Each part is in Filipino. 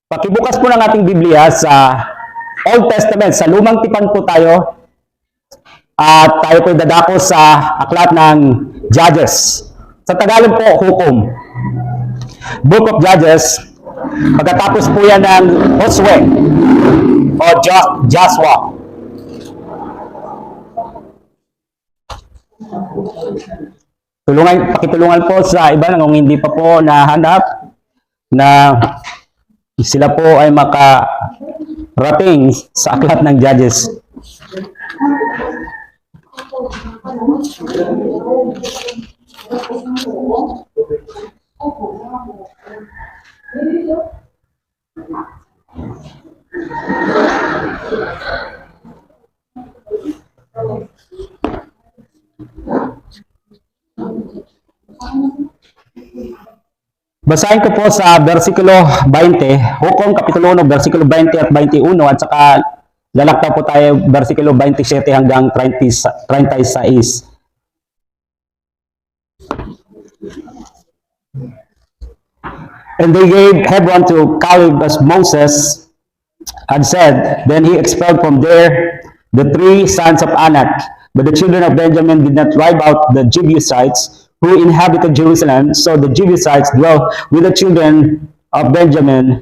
Pakibukas po ng ating Biblia sa Old Testament, sa Lumang Tipan po tayo. At tayo po dadako sa aklat ng Judges. Sa Tagalog po, Hukom. Book of Judges. Pagkatapos po yan ng Josue o Joshua. Pakitulungan po sa iba kung hindi pa po nahanap na sila po ay makarating sa aklat ng Judges. Basahin ko po sa versikulo 20, Hukom Kapitulo 1, versikulo 20 at 21, at saka lalaktaw po tayo versikulo 27 hanggang 36. And they gave Hebron to Caleb as Moses had said. Then he expelled from there the 3 sons of Anak. But the children of Benjamin did not drive out the Jebusites who inhabited Jerusalem. So the Jebusites dwelt with the children of Benjamin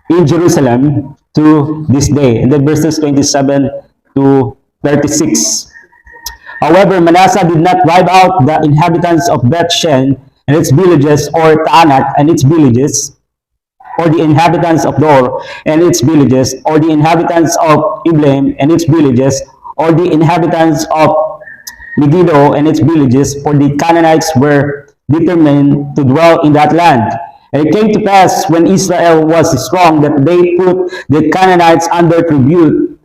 in Jerusalem to this day. And then verses 27 to 36. However, Manasseh did not drive out the inhabitants of Beth-Shan and its villages, or Taanach and its villages, or the inhabitants of Dor and its villages, or the inhabitants of Ibleam and its villages, or the inhabitants of Megiddo and its villages, for the Canaanites were determined to dwell in that land. And it came to pass, when Israel was strong, that they put the Canaanites under tribute,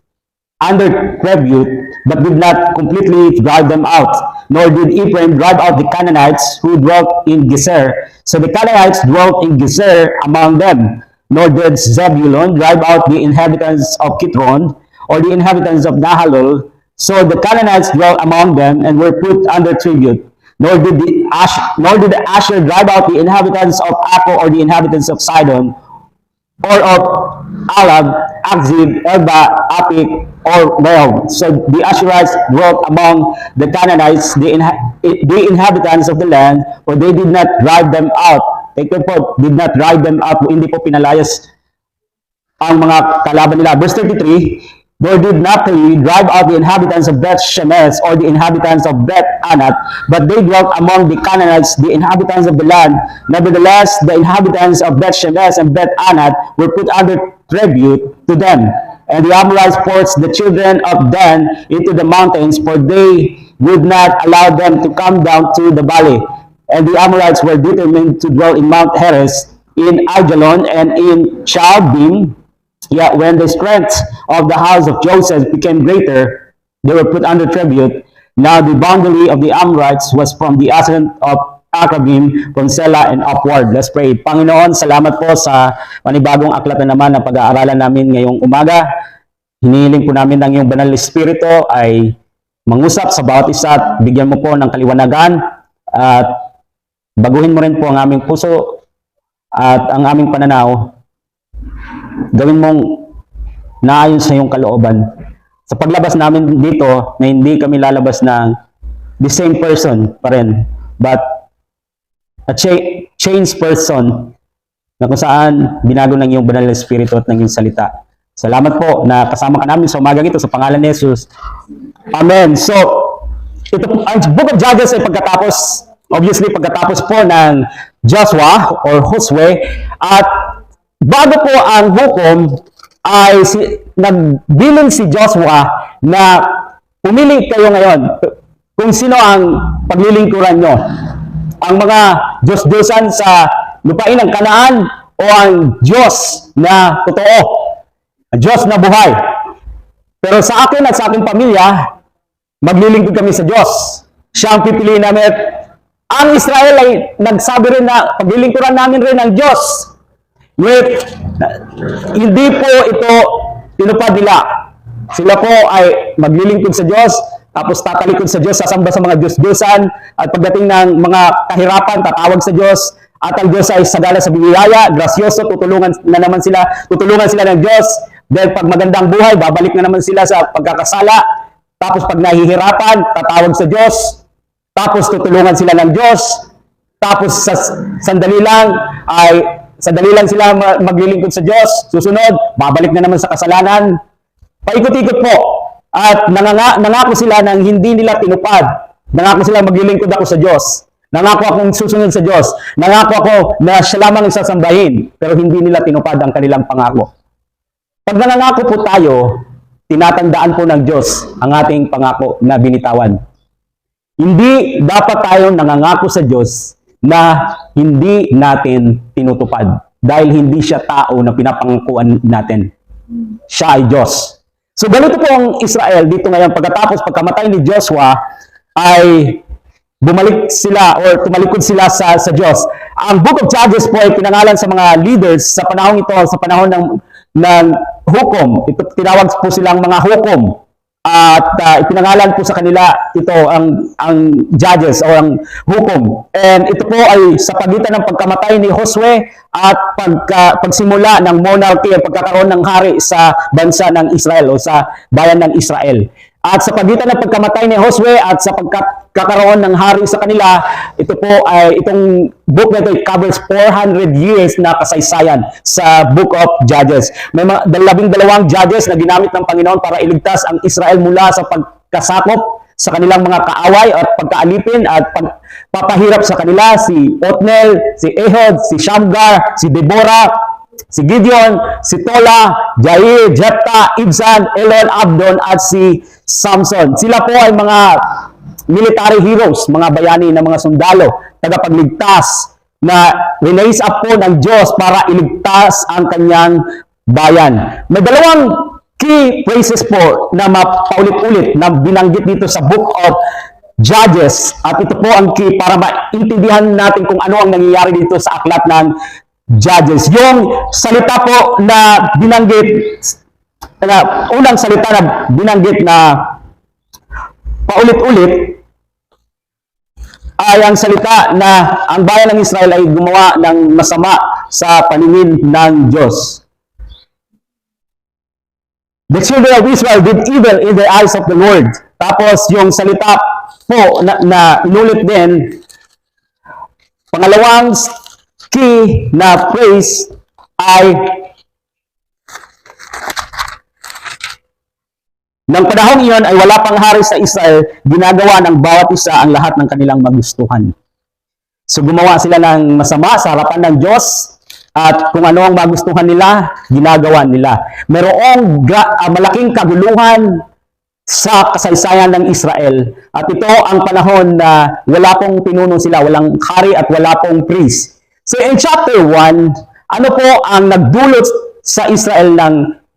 but did not completely drive them out. Nor did Ephraim drive out the Canaanites who dwelt in Gezer. So the Canaanites dwelt in Gezer among them. Nor did Zebulun drive out the inhabitants of Kitron, or the inhabitants of Nahalol. So the Canaanites dwelt among them and were put under tribute. Nor did the Asher drive out the inhabitants of Akko, or the inhabitants of Sidon, or of Alab, Akzib, Elba, Apik, or Rehob. So the Asherites dwelt among the Canaanites, the inhabitants of the land, for they did not drive them out. They did not drive them out, hindi po pinalayas ang mga kalaban nila. Verse 33, nor did Naphtali drive out the inhabitants of Beth-Shemesh, or the inhabitants of Beth-Anath, but they dwelt among the Canaanites, the inhabitants of the land. Nevertheless, the inhabitants of Beth-Shemesh and Beth-Anath were put under tribute to them. And the Amorites forced the children of Dan into the mountains, for they would not allow them to come down to the valley. And the Amorites were determined to dwell in Mount Heres, in Aijalon, and in Shaalbim. Yet when the strength of the house of Joseph became greater, they were put under tribute. Now the boundary of the Amorites was from the ascent of Akrabim, from Sela and upward. Let's pray. Panginoon, salamat po sa panibagong aklat na naman na pag-aaralan namin ngayong umaga. Hinihiling po namin ng iyong banal na espiritu ay mangusap sa bawat isa at bigyan mo po ng kaliwanagan at baguhin mo rin po ang aming puso at ang aming pananaw. Gawin mong naayon sa iyong kalooban. Sa paglabas namin dito, na hindi kami lalabas ng the same person pa rin, but a changed person na kung saan binago ng iyong banal na espiritu at ng iyong salita. Salamat po na kasama ka namin sa umagang ito sa pangalan ni Jesus. Amen. So, ito po, ang Book of Judges ay pagkatapos po ng Joshua or Josue, at bago po ang hukom ay nagbiling si Joshua na pumili kayo ngayon kung sino ang paglilingkuran nyo. Ang mga Diyos-Diyosan sa lupain ng Kanaan, o ang Diyos na totoo, ang Diyos na buhay. Pero sa akin at sa aking pamilya, maglilingkod kami sa Diyos. Siya ang pipiliin namin. Ang Israel ay nagsabi rin na paglilingkuran namin rin ang Diyos. Hindi po ito tinupad nila. Sila po ay maglilingkod sa Diyos, tapos tatalikod sa Diyos, sasamba sa mga Diyos-Diyosan, at pagdating ng mga kahirapan, tatawag sa Diyos, at ang Diyos ay sagala sa biyaya, grasyoso, tutulungan sila ng Diyos. Dahil pag magandang buhay, babalik na naman sila sa pagkakasala. Tapos pag nahihirapan, tatawag sa Diyos. Tapos tutulungan sila ng Diyos. Tapos sandali lang sila maglilingkod sa Diyos. Susunod, babalik na naman sa kasalanan. Paikot-ikot po. At nangako sila nang hindi nila tinupad. Nangako sila maglilingkod ako sa Diyos. Nangako akong susunod sa Diyos. Nangako ako na siya lamang ang sasambahin. Pero hindi nila tinupad ang kanilang pangako. Pag nangako po tayo, tinatandaan po ng Diyos ang ating pangako na binitawan. Hindi dapat tayo nangangako sa Diyos na hindi natin tinutupad. Dahil hindi siya tao na pinapangakuan natin. Siya ay Diyos. So ganito po ang Israel dito ngayon pagkatapos pagkamatay ni Joshua ay bumalik sila or tumalikod sila sa Diyos. Ang Book of Judges po ay pinangalan sa mga leaders sa panahon ito, sa panahon ng hukom. Ito, tinawag po silang mga hukom. At ipinangalan po sa kanila ito ang judges o ang hukom. And ito po ay sa pagitan ng pagkamatay ni Josue at pagsimula ng monarchy at pagkakaroon ng hari sa bansa ng Israel o sa bayan ng Israel. At sa pagitan ng pagkamatay ni Josue at sa pagkakaroon ng hari sa kanila, ito po ay itong book na ito covers 400 years na kasaysayan sa Book of Judges. May 12 judges na ginamit ng Panginoon para iligtas ang Israel mula sa pagkasakop sa kanilang mga kaaway at pagkaalipin at pagpapahirap sa kanila, si Othniel, si Ehud, si Shamgar, si Deborah, si Gideon, si Tola, Jair, Jephthah, Ibzan, Elon, Abdon, at si Samson. Sila po ay mga military heroes, mga bayani na mga sundalo, tagapagligtas na release up po ng Diyos para iligtas ang kanyang bayan. May dalawang key phrases po na mapaulit-ulit na binanggit dito sa Book of Judges at ito po ang key para maintindihan natin kung ano ang nangyayari dito sa aklat ng Judges. Yung salita po na binanggit, unang salita na binanggit na paulit-ulit ay ang salita na ang bayan ng Israel ay gumawa ng masama sa paningin ng Diyos. The children of Israel did evil in the eyes of the Lord. Tapos yung salita po na inulit din, pangalawang key na phrase ay ng panahong iyon ay wala pang hari sa Israel, ginagawa ng bawat isa ang lahat ng kanilang magustuhan. So gumawa sila ng masama sa harapan ng Diyos at kung ano ang magustuhan nila, ginagawa nila. Mayroong malaking kaguluhan sa kasaysayan ng Israel at ito ang panahon na wala pong pinuno sila, walang hari at wala pong priest. So in chapter 1, ano po ang nagdulot sa Israel ng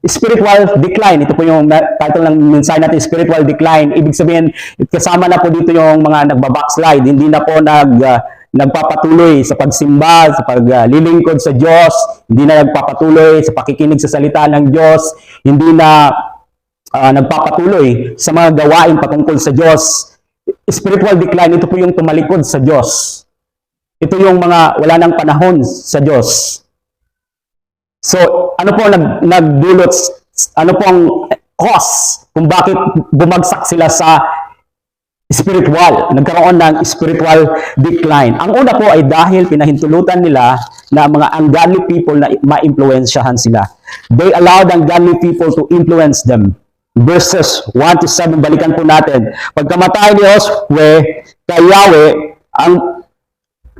spiritual decline? Ito po yung title ng mensahe natin, spiritual decline. Ibig sabihin, kasama na po dito yung mga nagbabackslide. Hindi na po nagpapatuloy sa pagsimba, sa paglilingkod sa Diyos. Hindi na nagpapatuloy sa pakikinig sa salita ng Diyos. Hindi na nagpapatuloy sa mga gawain patungkol sa Diyos. Spiritual decline, ito po yung tumalikod sa Diyos. Ito yung mga wala nang panahon sa Diyos. So, ano po nagdulot, ano pong cause kung bakit bumagsak sila sa spiritual, nagkaroon ng spiritual decline. Ang una po ay dahil pinahintulutan nila na mga ungodly people na ma-impluensyahan sila. They allowed ungodly people to influence them. Verses 1 to 7, balikan po natin. Pagkamatay ni Josue kay Yahweh,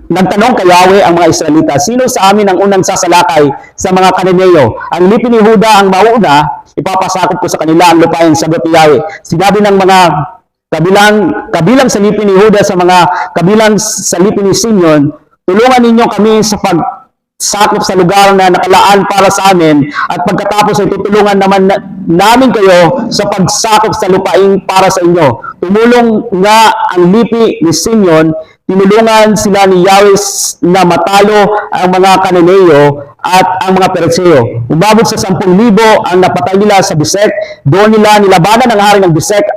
nagtanong kay Yahweh ang mga Israelita, sino sa amin ang unang sasalakay sa mga Kananeo? Ang lipi ni Huda ang mauna, ipapasakop ko sa kanila ang lupain, sagot ni Yahweh. Sinabi ng mga kabilang sa lipi ni Huda sa mga kabilang sa lipi ni Simeon, tulungan ninyo kami sa pagsakop sa lugar na nakalaan para sa amin at pagkatapos ay tutulungan naman namin kayo sa pagsakop sa lupain para sa inyo. Tumulong nga ang lipi ni Simeon, tinulungan sila ni Yahweh na matalo ang mga Kananeo at ang mga Pereseo. Umabot sa 10,000 ang napatay nila sa Besek. Doon nila nilabanan ang hari ng Besek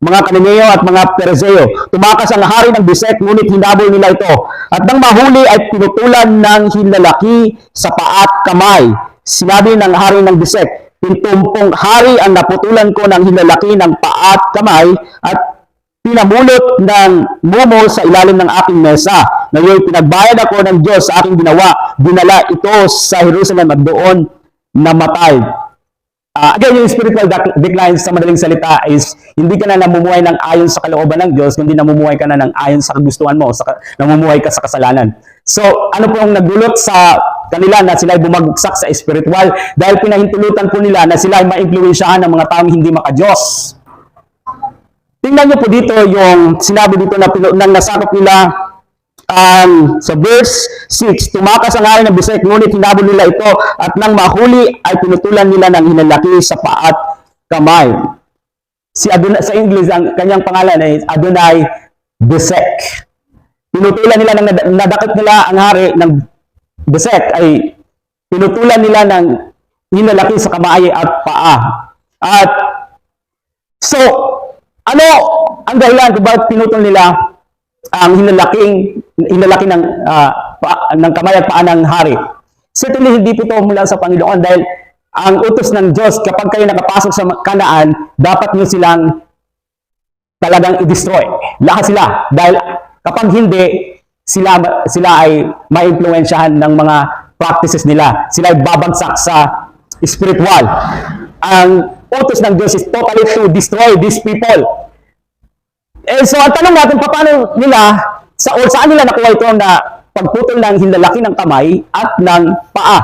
mga Kananeo at mga Perizeo. Tumakas ang hari ng Besek, ngunit hinabol nila ito. At nang mahuli ay pinutulan ng hinlalaki sa paa at kamay. Sinabi ng hari ng Besek, "Pintumpong hari ang naputulan ko ng hinlalaki ng paa at kamay at pinamulot ng mumo sa ilalim ng aking mesa. Ngayon, pinagbayad ako ng Diyos sa aking ginawa. Dinala ito sa Jerusalem at doon namatay." Again, yung spiritual decline sa madaling salita is hindi ka na namumuhay ng ayon sa kalooban ng Diyos, kundi namumuhay ka na ng ayon sa kagustuhan mo, namumuhay ka sa kasalanan. So, ano po ang nagdulot sa kanila na sila ay bumagsak sa spiritual? Dahil pinahintulutan po nila na sila ay ma-impluwensyahan ng mga taong hindi maka-Diyos. Tingnan niyo po dito yung sinabi dito na nang nasakop nila sa verse 6, tumakas ang hari ng Besek, ngunit hinabol nila ito at nang mahuli ay pinutulan nila ng hinlalaki sa paa at kamay. Si Adonai, sa English, ang kanyang pangalan ay Adonai Besek. Pinutulan nila ng nadakip nila ang hari ng Besek ay pinutulan nila ng hinlalaki sa kamay at paa. At so, ano ang dahilan kung bakit pinutol nila ang hinlalaki ng kamay at paa ng hari? Certainly, hindi po ito mula sa Panginoon dahil ang utos ng Diyos, kapag kayo nakapasok sa Kanaan, dapat nyo silang talagang i-destroy. Lahat sila. Dahil kapag hindi, sila ay ma-influensyahan ng mga practices nila. Sila ay babagsak sa spiritual. Ang utos ng Diyos is totally to destroy these people. So, ang tanong natin, paano nila, saan nila nakuha ito na pagputol ng hinlalaki ng kamay at ng paa?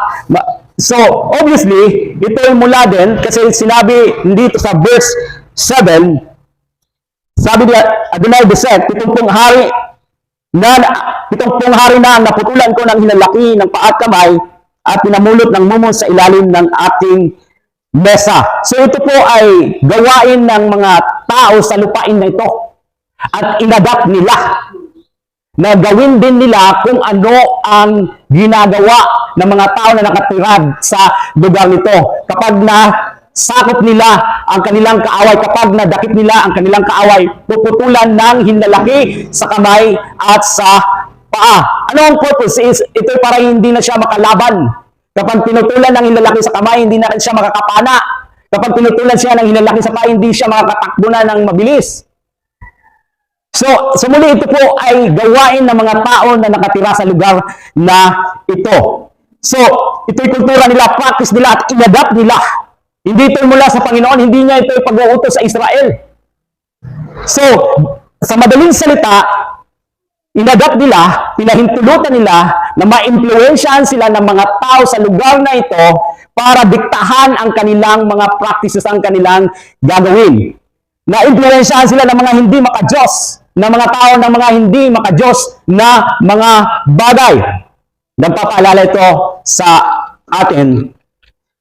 So, obviously, ito ay mula din, kasi sinabi dito sa verse 7, sabi niya, Adonai Besek, pitungpong hari na ang naputulan ko ng hinlalaki ng paa at kamay at pinamulot ng mumo sa ilalim ng aking mesa. So, ito po ay gawain ng mga tao sa lupain na ito. At inadapt nila na gawin din nila kung ano ang ginagawa ng mga tao na nakatirad sa lugar nito. Kapag nasakop nila ang kanilang kaaway, kapag nadakip nila ang kanilang kaaway, puputulan ng hinlalaki sa kamay at sa paa. Ano ang purpose? Ito para hindi na siya makalaban. Kapag pinutulan ng hinlalaki sa kamay, hindi na siya makakapana. Kapag pinutulan siya ng hinlalaki sa paa, hindi siya makakatakbo na ng mabilis. So, muli ito po ay gawain ng mga tao na nakatira sa lugar na ito. So, ito'y kultura nila, practice nila at inadapt nila. Hindi ito mula sa Panginoon, hindi niya ito pag-uutos sa Israel. So, sa madaling salita, inadapt nila, pinahintulutan nila na ma-impluwensyahan sila ng mga tao sa lugar na ito para diktahan ang kanilang mga practices, ang kanilang gagawin. Na-impluwensyahan sila ng mga hindi maka-Diyos, ng mga tao ng mga hindi maka-Diyos na mga bagay. Nagpapaalala ito sa atin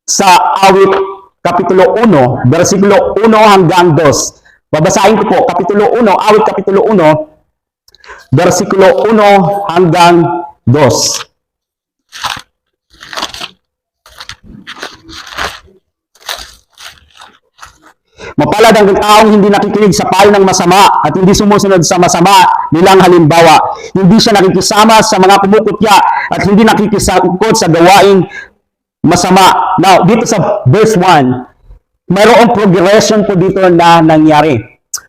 sa Awit Kapitulo 1, versikulo 1 hanggang 2. Babasahin ko po, Kapitulo 1, Awit Kapitulo 1, versikulo 1 hanggang 2. Mapalad ang taong hindi nakikinig sa payo ng masama at hindi sumusunod sa masama nilang halimbawa. Hindi siya nakikisama sa mga kumukutya at hindi nakikisangkot sa gawaing masama. Now, dito sa verse 1, mayroong progression po dito na nangyari.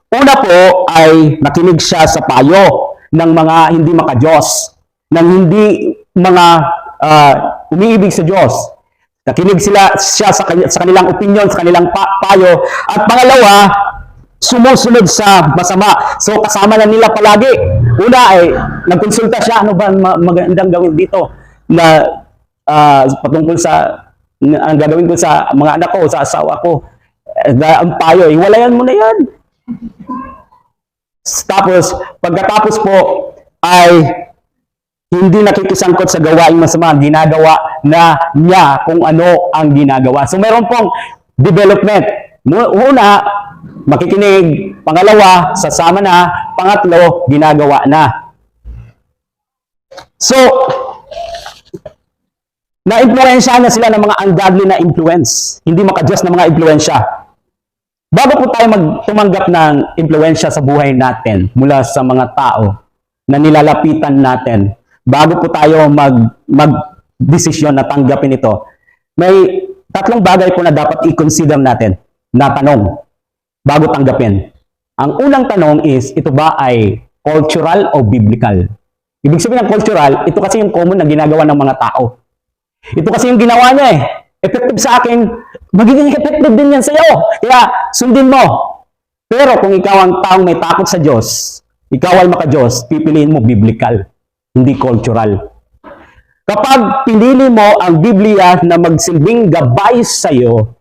Una po ay nakinig siya sa payo ng mga hindi maka-Diyos, ng hindi mga umiibig sa Diyos. Nakinig siya sa kanilang opinion, sa kanilang payo. At pangalawa, sumusunod sa masama. So, kasama na nila palagi. Una ay, nagkonsulta siya, ano ba magandang gawin dito? Na patungkol sa, ang gagawin ko sa mga anak ko, sa asawa ko. Ang payo, iwalayan mo na yan. Tapos, pagkatapos po, ay hindi nakikisangkot sa gawaing masama, ginagawa na niya kung ano ang ginagawa. So, meron pong development. Una, makikinig. Pangalawa, sasama na. Pangatlo, ginagawa na. So, na-influensyahan na sila ng mga ungodly na influence. Hindi maka-Diyos na mga influensya. Bago po tayo tumanggap ng impluensya sa buhay natin mula sa mga tao na nilalapitan natin, bago po tayo mag-desisyon na tanggapin ito, may tatlong bagay po na dapat i-consider natin na tanong bago tanggapin. Ang unang tanong is, ito ba ay cultural o biblical? Ibig sabihin ng cultural, ito kasi yung common na ginagawa ng mga tao. Ito kasi yung ginawa niya eh. Effective sa akin, magiging effective din yan sa iyo. Kaya, sundin mo. Pero kung ikaw ang taong may takot sa Diyos, ikaw ay maka-Diyos, pipiliin mo biblical, hindi cultural. Kapag pinili mo ang Biblia na magsilbing gabay sa iyo,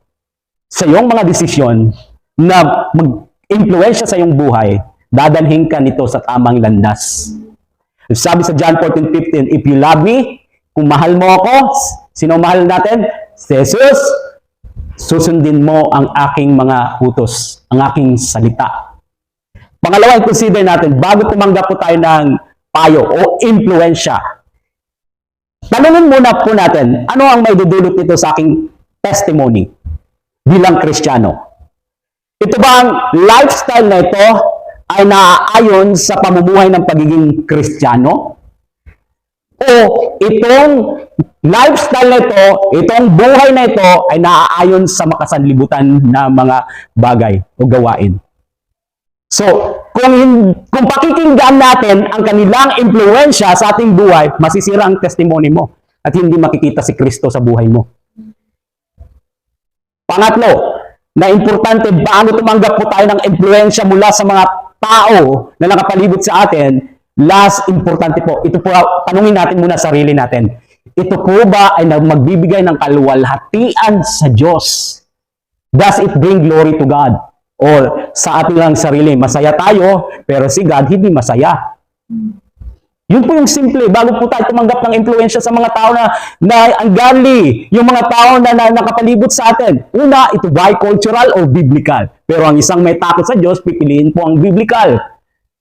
sa iyong mga desisyon, na mag-influensya sa iyong buhay, dadalhin ka nito sa tamang landas. Sabi sa John 14:15, if you love me, kung mahal mo ako, sino mahal natin? Si Jesus, susundin mo ang aking mga utos, ang aking salita. Pangalawa, consider natin, bago tumanggap po tayo ng payo o impluensya, tanungin muna po natin, ano ang may dudulot nito sa aking testimony bilang Kristiyano? Ito ba ang lifestyle na ito ay naaayon sa pamumuhay ng pagiging Kristiyano? O itong lifestyle na ito, itong buhay na ito ay naaayon sa makasanlibutan na mga bagay o gawain? So, kung pakikinggan natin ang kanilang impluensya sa ating buhay, masisira ang testimony mo at hindi makikita si Kristo sa buhay mo. Pangatlo, na importante, bago tumanggap po tayo ng impluensya mula sa mga tao na nakapalibot sa atin, last, importante po, ito po, tanungin natin muna sarili natin. Ito po ba ay magbibigay ng kaluwalhatian sa Diyos? Does it bring glory to God? Or sa ating lang sarili, masaya tayo, pero si God hindi masaya. Yun po yung simple, bago po tayo tumanggap ng impluensya sa mga tao na ungodly, yung mga tao na nakapalibot sa atin. Una, ito ba ay cultural or biblical? Pero ang isang may takot sa Diyos, pipiliin po ang biblical.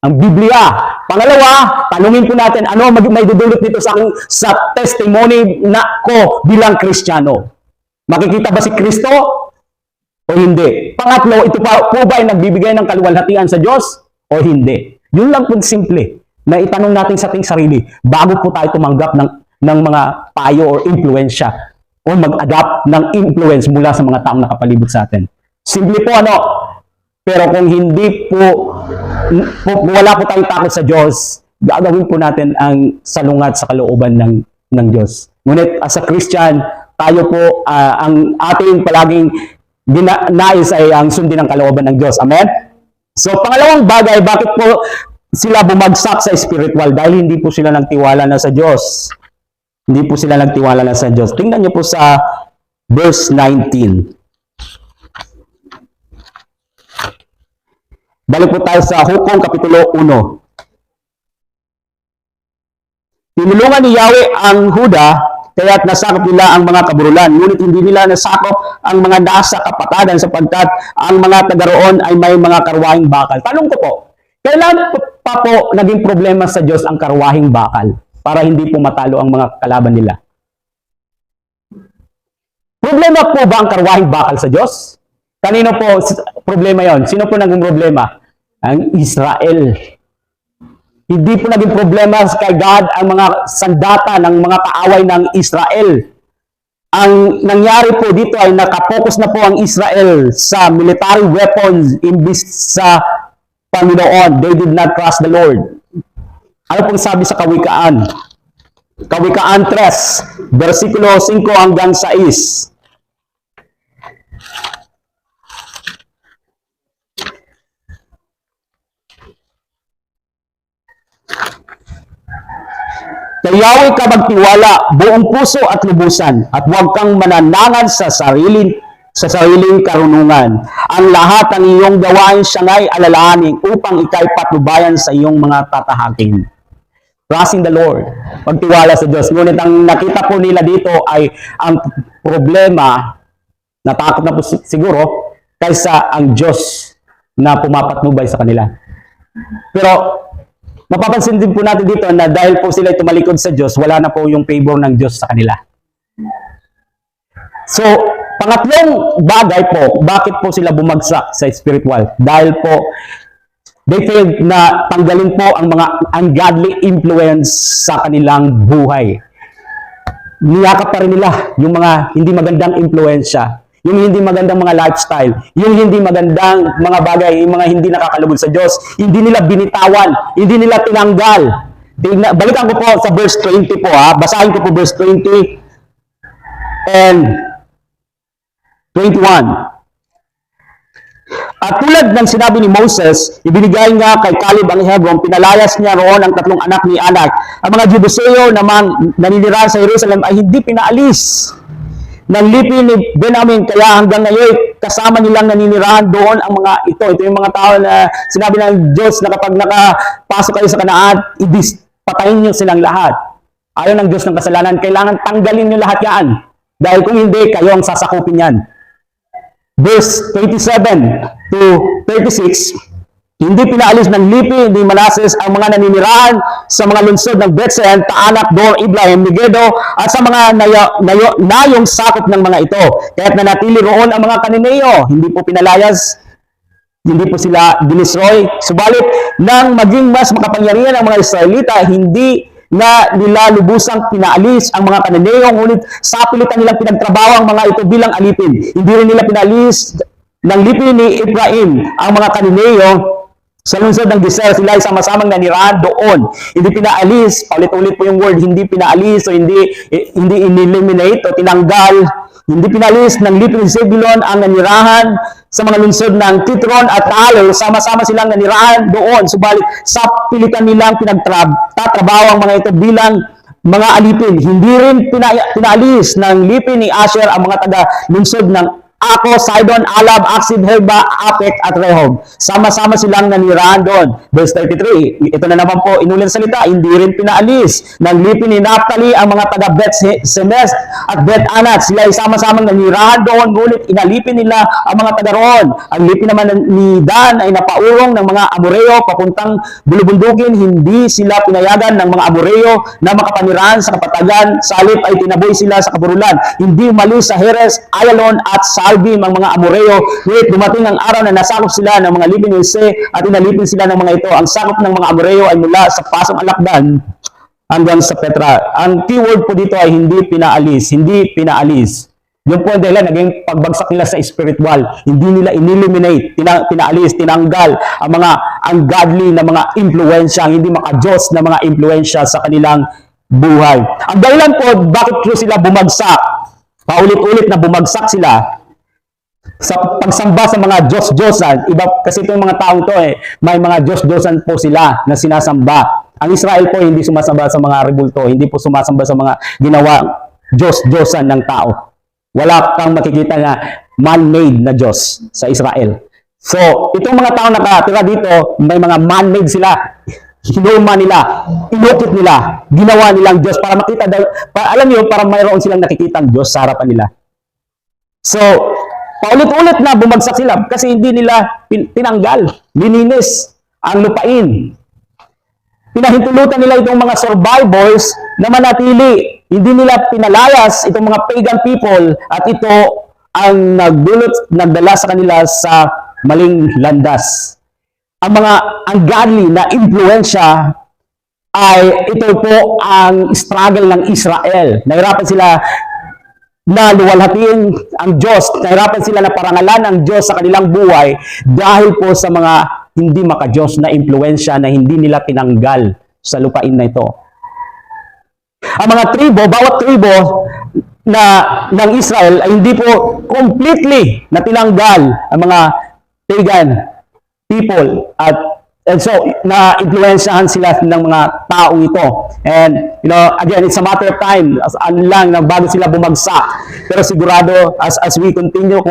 Ang Biblia. Pangalawa, tanungin po natin, ano may dudulot nito sa testimony na ko bilang Kristiyano? Makikita ba si Kristo o hindi? Pangatlo, ito po ba ay nagbibigay ng kaluwalhatian sa Diyos o hindi? Yun lang po simple na itanong natin sa ating sarili bago po tayo tumanggap ng mga payo o impluensya o mag-adapt ng influence mula sa mga taong nakapalibot sa atin. Simple po ano? Pero kung hindi po, wala po tayong takot sa Diyos, gagawin po natin ang salungat sa kalooban ng Diyos. Ngunit as a Christian, tayo po, ang ating palaging nais ay ang sundin ng kalooban ng Diyos. Amen? So, pangalawang bagay, bakit po sila bumagsak sa spiritual? Dahil hindi po sila nagtiwala na sa Diyos. Hindi po sila nagtiwala na sa Diyos. Tingnan niyo po sa verse 19. Balik po tayo sa Hukom Kapitulo 1. Tinulungan ni Yahweh ang Huda, kaya't nasakop nila ang mga kaburulan. Ngunit hindi nila nasakop ang mga nasa kapatadan sapagkat ang mga taga-roon ay may mga karwahing bakal. Tanong ko po, kailan pa po naging problema sa Diyos ang karwahing bakal para hindi po matalo ang mga kalaban nila? Problema po ba ang karwahing bakal sa Diyos? Kanino po problema yon? Sino po naging problema? Ang Israel. Hindi po naging problema kay God ang mga sandata ng mga kaaway ng Israel. Ang nangyari po dito ay nakapokus na po ang Israel sa military weapons imbis sa Panginoon. They did not trust the Lord. Ano pong sabi sa Kawikaan? Kawikaan 3, versikulo 5 hanggang 6. Kay Yahweh ka magtiwala buong puso at lubusan at huwag kang mananangad sa sariling karunungan. Ang lahat ng iyong gawain siya nga'y alalahanin upang ika'y patnubayan sa iyong mga tatahakin. Trusting the Lord. Pagtiwala sa Diyos. Ngunit ang nakita po nila dito ay ang problema, natakot na po siguro, kaysa ang Diyos na pumapatnubay sa kanila. Pero mapapansin din po natin dito na dahil po sila tumalikod sa Diyos, wala na po yung favor ng Diyos sa kanila. So, Pangatlong bagay po, bakit po sila bumagsak sa spiritual? Dahil po, they failed na tanggalin po ang mga ungodly influence sa kanilang buhay. Niyakap pa rin nila yung mga hindi magandang impluensya, yung hindi magandang mga lifestyle, yung hindi magandang mga bagay, yung mga hindi nakakalugod sa Diyos. Hindi nila binitawan, hindi nila tinanggal. Balikan ko po sa verse 20 po basahin ko po verse 20 and 21. At tulad ng sinabi ni Moses, ibinigay nga kay Caleb ang Hebron, pinalayas niya roon ang 3 anak ni Anak. Ang mga Jebuseo naman naninirahan sa Jerusalem ay hindi pinaalis ng lipi ni Benjamin, kaya hanggang ngayon kasama nilang naninirahan doon ang mga ito. Ito yung mga tao na sinabi ng Diyos na kapag nakapasok kayo sa Kanaan, patayin niyo silang lahat. Ayaw ng Diyos ng kasalanan, kailangan tanggalin niyo lahat yan. Dahil kung hindi, kayo ang sasakupin yan. Verse 27 to 36, hindi pinaalis ng lipi ni Manases ang mga naninirahan sa mga lungsod ng Bethshean, Taanak, Dor, Iblaim, Megiddo at sa mga nayong sakop ng mga ito. Kaya't nanatili roon ang mga Kananeo, hindi po pinalayas, hindi po sila dinisroy. Subalit, nang maging mas makapangyarihan ang mga Israelita, hindi na nila lubusang pinaalis ang mga Kananeo, ngunit sa pilitan nilang pinagtrabaho ang mga ito bilang alipin. Hindi rin nila pinaalis ng lipi ni Ephraim ang mga Kananeo sa lungsod ng Geser. Sila ay sama-samang nanirahan doon. Hindi pinaalis, paulit-ulit po yung word, hindi pinaalis o hindi in-eliminate o tinanggal. Hindi pinalis ng lipi ni Zebulon ang nanirahan sa mga lungsod ng Kitron at Talo. Sama-sama silang nanirahan doon. Subalit sa pilitan nilang pinagtatrabaho ang mga ito bilang mga alipin. Hindi rin pinalis ng lipi ni Asher ang mga taga-lungsod ng Ako, Sidon, Alab, Aksid, Heba, Apek, at Rehob. Sama-sama silang nanirahan doon. Verse 33, ito na naman po, inulit salita, hindi rin pinaalis ng lipi ni Naphtali ang mga taga Bet-Semes at Bet-Anat. Sila ay sama-samang nanirahan doon, ngunit inalipin nila ang mga taga roon. Ang lipi naman ni Dan ay napaurong ng mga Amoreo papuntang bulubundukin. Hindi sila pinayagan ng mga Amoreo na makapanirahan sa kapatagan. Sa halip ay tinaboy sila sa kaburulan. Hindi umalis sa Heres, Ayalon at Salbim ang mga Amoreo. Ngunit dumating ang araw na nasakop sila ng mga lipi ni Jose at inalipin sila ng mga ito. Ang sakop ng mga Amoreo ay mula sa pasong Alakdan hanggang sa Petra. Ang keyword po dito ay hindi pinaalis. Hindi pinaalis. Yung po dahil naging pagbagsak nila sa spiritual. Hindi nila in-eliminate, pinaalis, tinanggal ang mga ungodly na mga impluensya, hindi maka-Diyos na mga impluensya sa kanilang buhay. Ang dahilan po, bakit po sila bumagsak? Paulit-ulit na bumagsak sila sa pagsamba sa mga Diyos-Diyosan. Iba kasi itong mga taong to may mga Diyos-Diyosan po sila na sinasamba. Ang Israel po hindi sumasamba sa mga rebulto, hindi po sumasamba sa mga ginawa Diyos-Diyosan ng tao. Wala kang makikita na man-made na Diyos sa Israel. So, itong mga taong nakatira dito, may mga man-made sila. Hinulma nila, inukit nila, ginawa nilang Diyos para makita, alam niyo, para mayroon silang nakikitang Diyos sa harapan nila. So, paulit-ulit na bumagsak sila kasi hindi nila tinanggal, lininis ang lupain. Pinahintulutan nila itong mga survivors na manatili. Hindi nila pinalayas itong mga pagan people at ito ang nagdala sa kanila sa maling landas. Ang mga ungodly na impluensya ay ito po ang struggle ng Israel. Nahirapan sila na luwalhatiin ang Diyos. Nahirapan sila na parangalan ang Diyos sa kanilang buhay dahil po sa mga hindi maka-Diyos na impluensya na hindi nila tinanggal sa lupain na ito. Ang mga tribo, bawat tribo ng Israel ay hindi po completely na tinanggal ang mga pagan people and so na-influensyahan sila ng mga taong ito. And again, it's a matter of time lang na bago sila bumagsak. Pero sigurado as we continue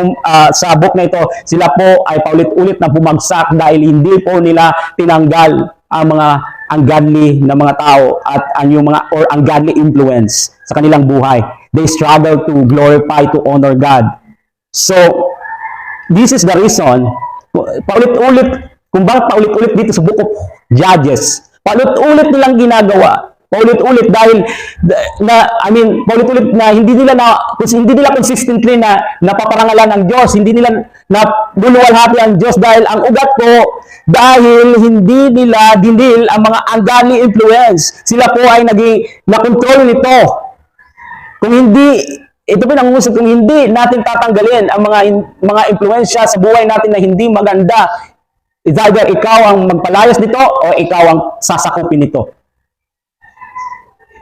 sa book na ito, sila po ay paulit-ulit na bumagsak dahil hindi po nila tinanggal ang mga ungodly na mga tao at ang yung mga or ungodly influence sa kanilang buhay. They struggle to glorify, to honor God. So this is the reason paulit-ulit, kung bakit paulit-ulit dito sa Book of Judges, paulit-ulit nilang ginagawa Paulit-ulit dahil paulit-ulit na hindi nila consistently na napaparangalan ang Diyos, hindi nila na luluwalhati ang Diyos dahil ang ugat po dahil hindi nila dinil ang mga ungodly influence. Sila po ay na-control nito. Kung hindi, ito pinangungusap, kung hindi natin tatanggalin ang mga impluensya sa buhay natin na hindi maganda, it's either ikaw ang magpalayas nito o ikaw ang sasakupin nito.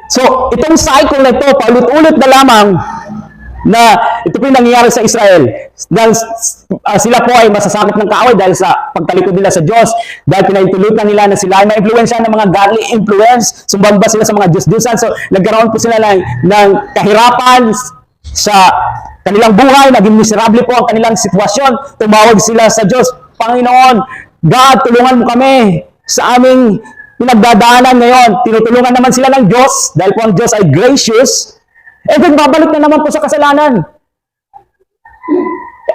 So, itong cycle na ito, paulit-ulit na lamang na ito po yung nangyayari sa Israel. Dahil sila po ay masasakop ng kaaway dahil sa pagtalikod nila sa Diyos, dahil pinaintulutan nila na sila ay ma-influensya ng mga godly influence, sumbamba sila sa mga Diyos-Diyosan. So, nagkaroon po sila ng kahirapan sa kanilang buhay, naging miserable po ang kanilang sitwasyon. Tumawag sila sa Diyos, Panginoon, God, tulungan mo kami sa aming pinagdadaanan ngayon. Tinutulungan naman sila ng Diyos dahil po ang Diyos ay gracious. Eh, babalik na naman po sa kasalanan.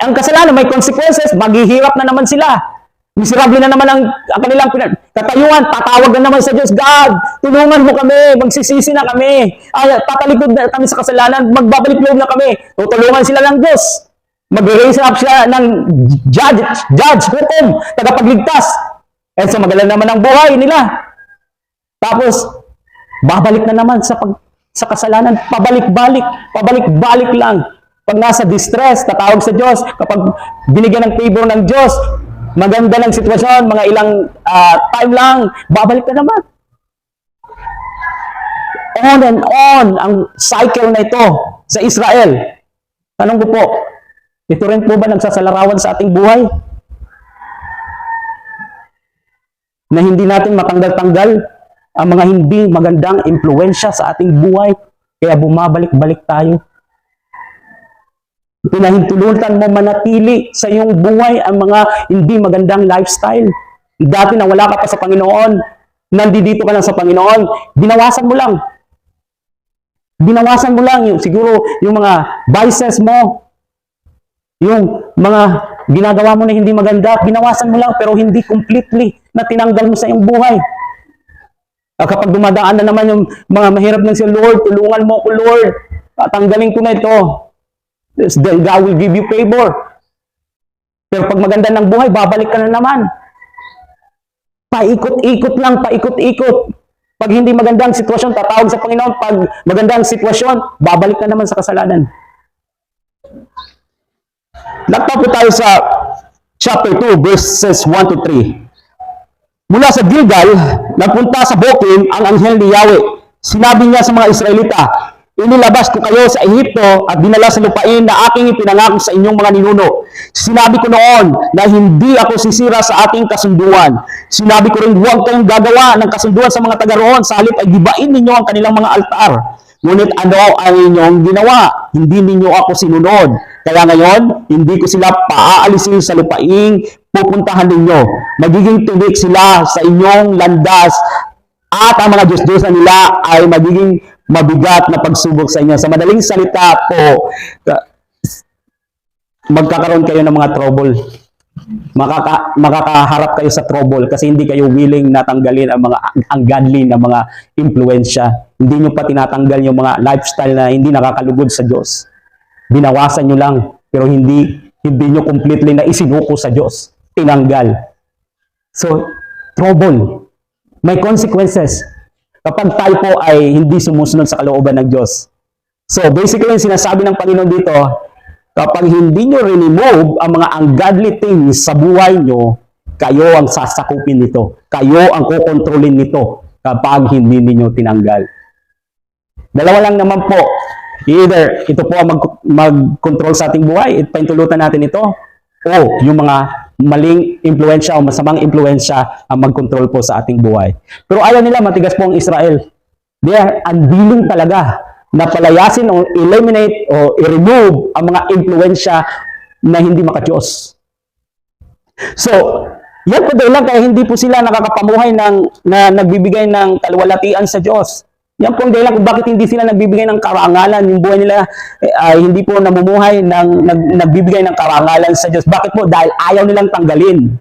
Ang kasalanan may consequences, maghihirap na naman sila. Miserable na naman ang kanilang katayuan. Tatawag na naman sa Diyos, God, tulungan mo kami, magsisisi na kami. Tatalikod na kami sa kasalanan, magbabalik loob na kami. Tutulungan sila ng Diyos. Mag-raise up sila ng judge, hukom, tagapagligtas. And so magalang naman ang buhay nila. Tapos, babalik na naman sa kasalanan, pabalik-balik lang. Pag nasa distress, tatawag sa Diyos. Kapag binigyan ng favor ng Diyos, maganda ng sitwasyon, mga ilang time lang, babalik na naman. On and on ang cycle na ito sa Israel. Tanong ko po, ito rin po ba nagsasalarawan sa ating buhay? Na hindi natin matanggal-tanggal ang mga hindi magandang impluensya sa ating buhay, kaya bumabalik-balik tayo. Pinahintulutan mo manatili sa iyong buhay ang mga hindi magandang lifestyle. Dati na wala ka pa sa Panginoon, nandito ka lang sa Panginoon, binawasan mo lang. Binawasan mo lang siguro yung mga vices mo, yung mga ginagawa mo na hindi maganda, binawasan mo lang pero hindi completely na tinanggal mo sa iyong buhay. Kapag dumadaan na naman yung mga mahirap ng siya, Lord, tulungan mo ko, Lord. Tanggalin ko na ito. Then God will give you favor. Pero pag maganda ng buhay, babalik ka na naman. Paikot-ikot lang, paikot-ikot. Pag hindi magandang sitwasyon, tatawag sa Panginoon. Pag magandang sitwasyon, babalik ka naman sa kasalanan. Nagpa po tayo sa chapter 2, verses 1 to 3. Mula sa Gilgal, nagpunta sa Bokim ang anghel ni Yahweh. Sinabi niya sa mga Israelita, inilabas ko kayo sa Ehipto at dinala sa lupain na aking ipinangako sa inyong mga ninuno. Sinabi ko noon na hindi ako sisira sa ating kasunduan. Sinabi ko rin huwag kayong gagawa ng kasunduan sa mga taga roon, sa halip ay gibain ninyo ang kanilang mga altar. Ngunit ano ang inyong ginawa? Hindi ninyo ako sinunod. Kaya ngayon, hindi ko sila paaalisin sa lupaing pupuntahan ninyo. Magiging tulik sila sa inyong landas at ang mga Diyos-Diyosan nila ay magiging mabigat na pagsubok sa inyo. Sa madaling salita po, magkakaroon kayo ng mga trouble. Makakaharap kayo sa trouble kasi hindi kayo willing na tanggalin ang mga ungodly na mga impluensya. Hindi nyo pa tinatanggal yung mga lifestyle na hindi nakakalugod sa Diyos. Binawasan nyo lang, pero hindi nyo completely na isinuko sa Diyos. Tinanggal. So, trouble. May consequences kapag tayo po ay hindi sumusunod sa kalooban ng Diyos. So, basically, sinasabi ng Panginoon dito, kapag hindi nyo remove ang mga ungodly things sa buhay nyo, kayo ang sasakupin nito. Kayo ang kukontrolin nito kapag hindi niyo tinanggal. Dalawa lang naman po. Either ito po ang mag-control sa ating buhay, paintulutan natin ito, o yung mga maling impluensya o masamang impluensya ang mag-control po sa ating buhay. Pero ayaw nila, matigas po ang Israel. They are unwilling talaga na palayasin o eliminate o i-remove ang mga impluensya na hindi maka-Diyos. So, yan po dahil lang kaya hindi po sila nakakapamuhay na nagbibigay ng kaluwalhatian sa Diyos. Yan po ang dahilan kung bakit hindi sila nagbibigay ng karangalan. Yung buhay nila ay hindi po namumuhay nagbibigay ng karangalan sa Diyos. Bakit po? Dahil ayaw nilang tanggalin.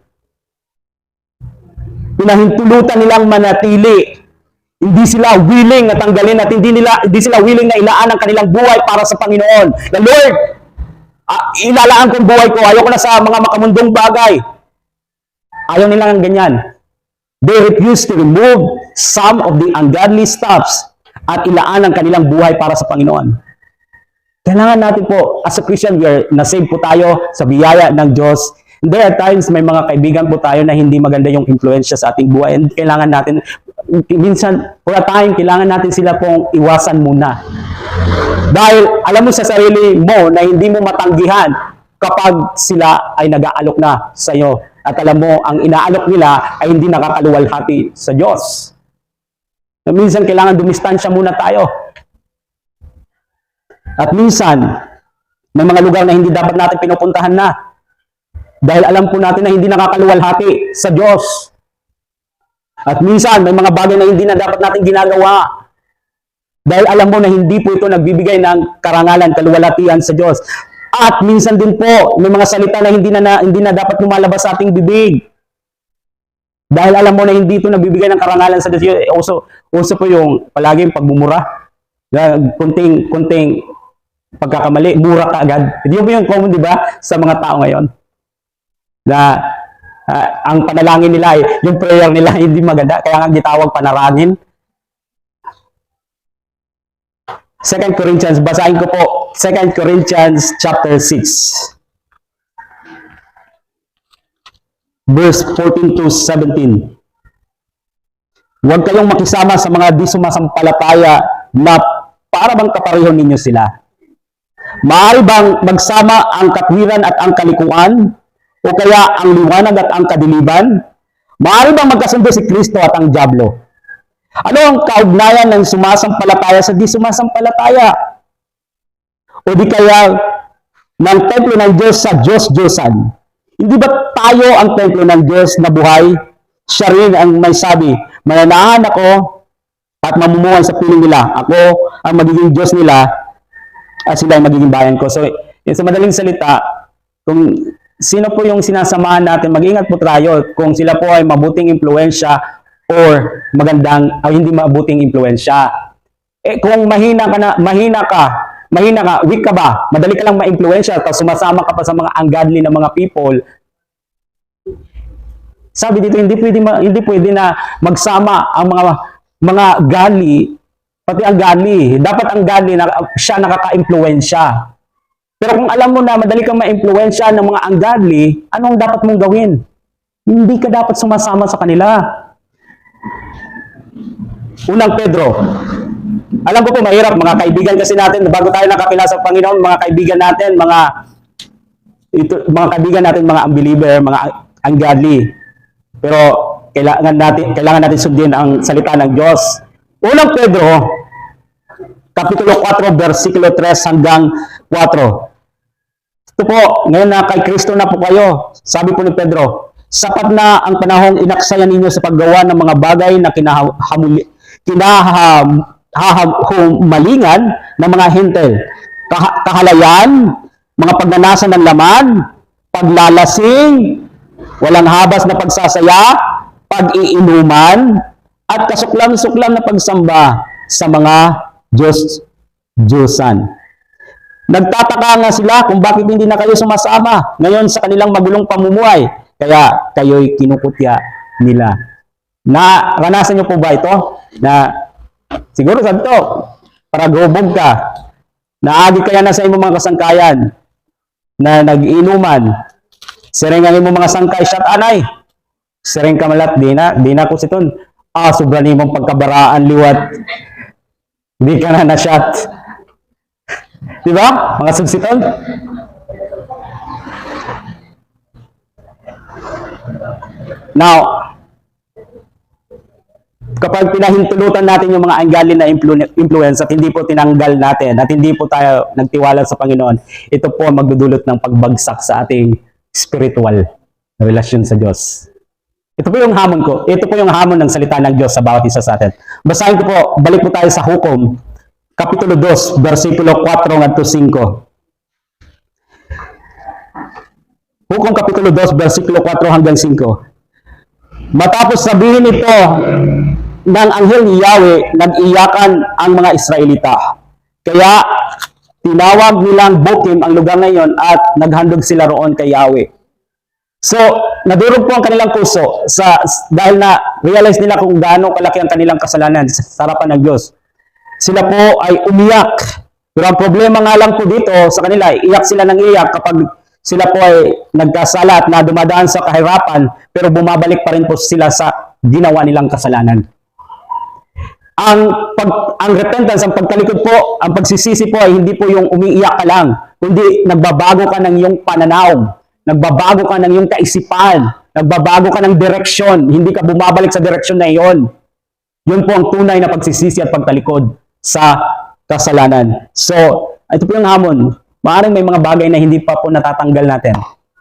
Pinahintulutan nilang manatili Hindi sila willing na tanggalin at hindi sila willing na ilaan ang kanilang buhay para sa Panginoon. Na Lord, ilalaan ko ang buhay ko. Ayoko na sa mga makamundong bagay. Ayaw nila ng ganyan. They refuse to remove some of the ungodly stuffs at ilaan ang kanilang buhay para sa Panginoon. Kailangan natin po, as a Christian, nasave po tayo sa biyaya ng Diyos. And there are times may mga kaibigan po tayo na hindi maganda yung influensya sa ating buhay. And kailangan natin, minsan, for a time, kailangan natin sila pong iwasan muna. Dahil alam mo sa sarili mo na hindi mo matanggihan kapag sila ay nag-aalok na sa iyo. At alam mo, ang inaalok nila ay hindi nakakaluwalhati sa Diyos. Na minsan, kailangan dumistansya muna tayo. At minsan, may mga lugar na hindi dapat natin pinupuntahan na. Dahil alam po natin na hindi nakakaluwalhati sa Diyos. At minsan, may mga bagay na hindi na dapat natin ginagawa. Dahil alam mo na hindi po ito nagbibigay ng karangalan, kaluwalhatian sa Diyos. At minsan din po, may mga salita na hindi na dapat lumalabas sa ating bibig. Dahil alam mo na hindi ito nagbibigay ng karangalan sa Diyos. Uso po yung palaging pagmumura. Kunting pagkakamali, mura ka agad. Hindi po yung common, di ba, sa mga tao ngayon. Na ang panalangin nila, yung prayer nila hindi maganda, kaya nga gitawag panarangin. 2 Corinthians, basahin ko po, 2 Corinthians chapter 6. Verse 14 to 17. Huwag kayong makisama sa mga di sumasampalataya na para bang kapareho ninyo sila. Maaari bang magsama ang katwiran at ang kalikuan? O kaya ang liwanag at ang kadiliban? Maaari bang magkasundo si Kristo at ang dyablo? Ano ang kaugnayan ng sumasampalataya sa di sumasampalataya? O di kaya ng templo ng Diyos sa Diyos-Diyosan? Hindi ba tayo ang templo ng Diyos na buhay? Siya rin ang may sabi, mananahan ako at mamumuhay sa piling nila. Ako ang magiging Diyos nila at sila ang magiging bayan ko. So, sa madaling salita, kung sino po yung sinasamahan natin, mag-ingat po tayo kung sila po ay mabuting impluensya or hindi mabuting impluensya. Kung mahina ka, weak ka ba, madali ka lang ma-impluensya, tapos sumasama ka pa sa mga ungodly na mga people, sabi dito, hindi pwede na magsama ang mga godly, pati ang godly. Dapat ang godly na siya nakaka-impluensya. Pero kung alam mo na madali kang ma-impluensya ng mga ungodly, anong dapat mong gawin? Hindi ka dapat sumasama sa kanila. Unang Pedro. Alam ko po mahirap, mga kaibigan kasi natin, bago tayo nakapila sa Panginoon, mga kaibigan natin, mga unbeliever, mga ungodly. Pero kailangan natin sundin ang salita ng Diyos. Unang Pedro, Kapitulo 4, versikulo 3 hanggang 4. Ito po, ngayon na kay Kristo na po kayo. Sabi po ni Pedro, sapat na ang panahong inaksayan ninyo sa paggawa ng mga bagay na kinahahumalingan ng mga hintel. Kahalayan, mga pagnanasa ng laman, paglalasing, walang habas na pagsasaya, pag-iinuman, at kasuklam-suklam na pagsamba sa mga Diyos-Diyosan. Nagtataka nga sila kung bakit hindi na kayo sumasama ngayon sa kanilang magulong pamumuhay. Kaya kayo'y kinukutya nila. Naranasan niyo po ba ito? Na siguro sabi to, para gubog ka. Naagi kaya na sa imong mga kasangkayan na nag-inuman. Sirengan mo mga sangkay, shot anay. Sireng kamalat, di na ko siton. Sobra ni mong pagkabaraan, liwat. Di ka na na-shot. Diba? Mga subsiton. Now, kapag pinahintulutan natin yung mga ungodly na influence at hindi po tinanggal natin at hindi po tayo nagtiwala sa Panginoon, ito po magdudulot ng pagbagsak sa ating spiritual relasyon sa Diyos. Ito po yung hamon ko. Ito po yung hamon ng salita ng Diyos sa bawat isa sa atin. Basahin ko po, balik po tayo sa Hukom, Kapitulo 2, versikulo 4 hanggang 5. Hukom Kapitulo 2, versikulo 4 hanggang 5. Matapos sabihin ito, ng anghel ni Yahweh, nag-iyakan ang mga Israelita. Kaya tinawag nilang Bokim ang lugar na iyon at naghandog sila roon kay Yahweh. So, nadurog po ang kanilang puso dahil na realize nila kung gaano kalaki ang kanilang kasalanan sa harapan ng Diyos. Sila po ay umiyak. Pero ang problema nga lang po dito sa kanila, iyak sila ng iyak kapag sila po ay nagkasala at na dumadaan sa kahirapan, pero bumabalik pa rin po sila sa ginawa nilang kasalanan. Ang repentance, ang pagtalikod po, ang pagsisisi po ay hindi po yung umiiyak ka lang, kundi nagbabago ka ng iyong pananaw, nagbabago ka ng iyong kaisipan, nagbabago ka ng direksyon, hindi ka bumabalik sa direksyon na iyon. Yun po ang tunay na pagsisisi at pagtalikod sa kasalanan. So, ito po yung hamon. Maaaring may mga bagay na hindi pa po natatanggal natin.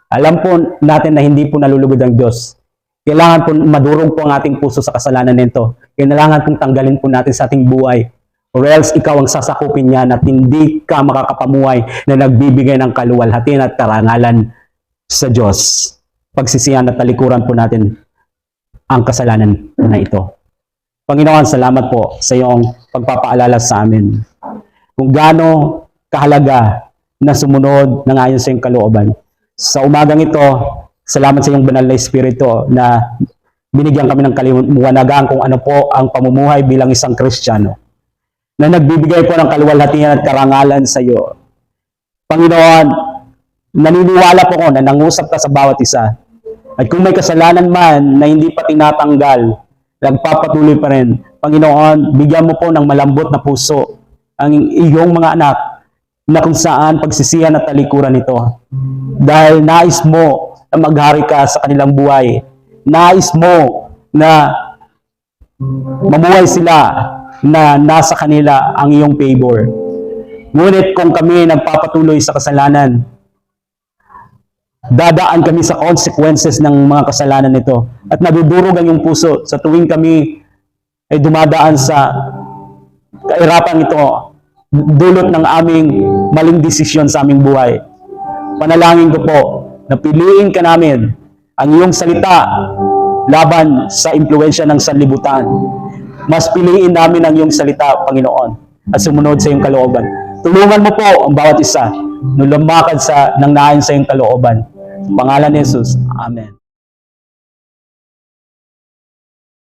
Alam po natin na hindi po nalulugod ang Diyos. Kailangan po madurog po ang ating puso sa kasalanan nito. Kailangan pong tanggalin po natin sa ating buhay. Or else ikaw ang sasakupin niyan at hindi ka makakapamuhay na nagbibigay ng kaluwalhatian at karangalan sa Diyos. Pagsisihan at talikuran po natin ang kasalanan na ito. Panginoon, salamat po sa iyong pagpapaalala sa amin. Kung gaano kahalaga na sumunod ng ayon sa iyong kalooban. Sa umagang ito, salamat sa iyong banal na Espiritu na binigyan kami ng kaliwanagan kung ano po ang pamumuhay bilang isang Kristiyano. Na nagbibigay po ng kaluwalhatian at karangalan sa iyo. Panginoon, naniniwala po ko na nangusap ka sa bawat isa. At kung may kasalanan man na hindi pa tinatanggal, nagpapatuloy pa rin. Panginoon, bigyan mo po ng malambot na puso ang iyong mga anak na kung saan pagsisihan at talikuran ito. Dahil nais mo na maghari ka sa kanilang buhay. Nais mo na mamuhay sila na nasa kanila ang iyong favor. Ngunit kung kami nagpapatuloy sa kasalanan, dadaan kami sa consequences ng mga kasalanan nito. At nadudurog ang iyong puso sa tuwing kami ay dumadaan sa kahirapan ito, dulot ng aming maling desisyon sa aming buhay. Panalangin ko po na piliin ka namin ang iyong salita laban sa impluensya ng sanlibutan. Mas piliin namin ang iyong salita, Panginoon, at sumunod sa iyong kalooban. Tulungan mo po ang bawat isa na lumakad nang naayon sa iyong kalooban. Sa pangalan ni Jesus. Amen.